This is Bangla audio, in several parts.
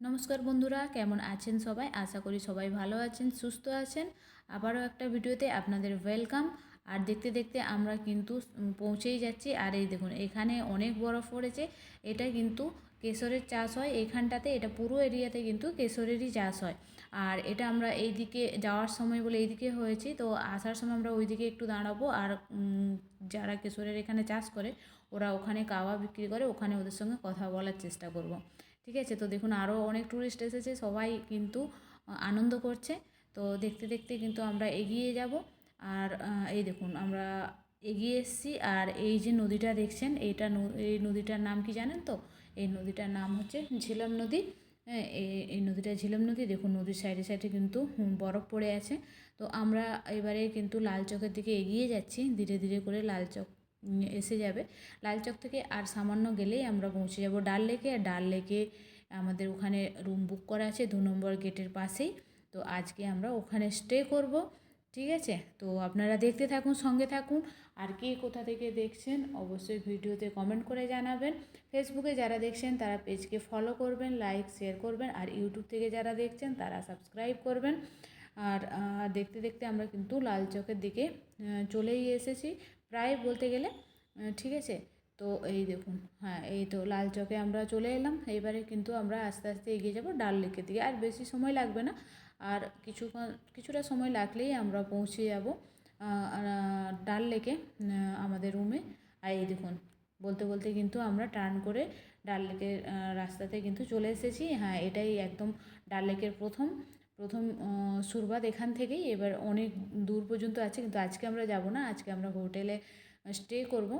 নমস্কার বন্ধুরা, কেমন আছেন সবাই? আশা করি সবাই ভালো আছেন, সুস্থ আছেন। আবারও একটা ভিডিওতে আপনাদের ওয়েলকাম। আর দেখতে দেখতে আমরা কিন্তু পৌঁছেই যাচ্ছি। আর এই দেখুন, এখানে অনেক বরফ পড়েছে। এটা কিন্তু কেশরের চাষ হয় এইখানটাতে, এটা পুরো এরিয়াতে কিন্তু কেশরেরই চাষ হয়। আর এটা আমরা এই দিকে যাওয়ার সময় বলে এইদিকে হয়েছি, তো আসার সময় আমরা ওই দিকে একটু দাঁড়াবো। আর যারা কেশরের এখানে চাষ করে ওরা ওখানে কাওয়া বিক্রি করে, ওখানে ওদের সঙ্গে কথা বলার চেষ্টা করব। ঠিক আছে, তো দেখুন আরও অনেক ট্যুরিস্ট এসেছে, সবাই কিন্তু আনন্দ করছে। তো দেখতে দেখতে কিন্তু আমরা এগিয়ে যাব। আর এই দেখুন আমরা এগিয়ে এসেছি। আর এই যে নদীটা দেখছেন, এই নদীটার নাম কি জানেন তো? এই নদীটার নাম হচ্ছে ঝিলাম নদী। হ্যাঁ, এই নদীটা ঝিলাম নদী। দেখুন নদীর সাইডে সাইডে কিন্তু বরফ পড়ে আছে। তো আমরা এবারে কিন্তু লাল চকের দিকে এগিয়ে যাচ্ছি, ধীরে ধীরে করে লাল চক এসে যাবে। লালচক থেকে আর সামান্য গেলেই আমরা পৌঁছে যাব ডাল লেকে। আর ডাল লেকে আমাদের ওখানে রুম বুক করা আছে 2 নম্বর গেটের পাশেই। তো আজকে আমরা ওখানে স্টে করব। ঠিক আছে, তো আপনারা দেখতে থাকুন, সঙ্গে থাকুন। আর কে কোথা থেকে দেখছেন অবশ্যই ভিডিওতে কমেন্ট করে জানাবেন। ফেসবুকে যারা দেখছেন তারা পেজকে ফলো করবেন, লাইক শেয়ার করবেন। আর ইউটিউব থেকে যারা দেখছেন তারা সাবস্ক্রাইব করবেন। আর দেখতে দেখতে আমরা কিন্তু লাল চকের দিকে চলেই এসেছি প্রায় বলতে গেলে। ঠিক আছে, তো এই দেখুন, হ্যাঁ এই তো লাল চকে আমরা চলে এলাম। এবারে কিন্তু আমরা আস্তে আস্তে এগিয়ে যাব ডাল লেকের দিকে। আর বেশি সময় লাগবে না, আর কিছুটা সময় লাগলেই আমরা পৌঁছে যাব ডাল লেকে আমাদের রুমে। আর এই দেখুন বলতে বলতে কিন্তু আমরা টার্ন করে ডাল লেকের রাস্তাতে কিন্তু চলে এসেছি। হ্যাঁ, এটাই একদম ডাল লেকের প্রথম প্রথম সুরবাদ এখান থেকেই। এবার অনেক দূর পর্যন্ত আছে, কিন্তু আজকে আমরা যাব না। আজকে আমরা হোটেলে স্টে করব।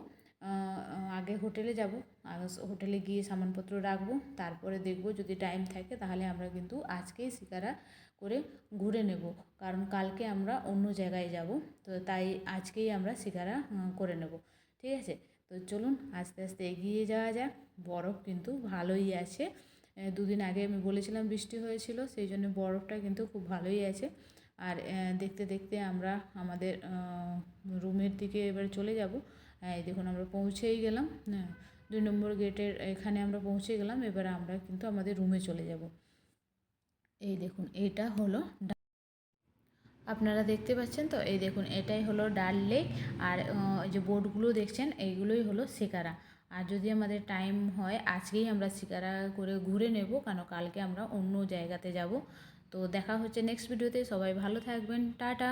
আগে হোটেলে যাব, আগে হোটেলে গিয়ে সামানপত্র রাখবো, তারপরে দেখব যদি টাইম থাকে তাহলে আমরা কিন্তু আজকেই শিকারা করে ঘুরে নেব। কারণ কালকে আমরা অন্য জায়গায় যাব, তো তাই আজকেই আমরা শিকারা করে নেব। ঠিক আছে, তো চলুন আস্তে আস্তে এগিয়ে যাওয়া যাক। বরফ কিন্তু ভালোই আছে। 2 দিন আগে আমি বলেছিলাম বৃষ্টি হয়েছিল, সেই জন্য বরফটা কিন্তু খুব ভালোই আছে। আর দেখতে দেখতে আমরা আমাদের রুমের দিকে এবার চলে যাব। এই দেখুন আমরা পৌঁছেই গেলাম। হ্যাঁ, 2 নম্বর গেটের এখানে আমরা পৌঁছে গেলাম। এবার আমরা কিন্তু আমাদের রুমে চলে যাব। এই দেখুন এটা হলো আপনারা দেখতে পাচ্ছেন তো, এই দেখুন এটাই হলো ডাল লেক। আর এই যে বোটগুলো দেখছেন এইগুলোই হলো শিকারা। আর যদি আমাদের টাইম হয় আজকেই আমরা শিকারা করে ঘুরে নেব, কারণ কালকে আমরা অন্য জায়গাতে যাব। তো দেখা হচ্ছে নেক্সট ভিডিওতে। সবাই ভালো থাকবেন, টাটা।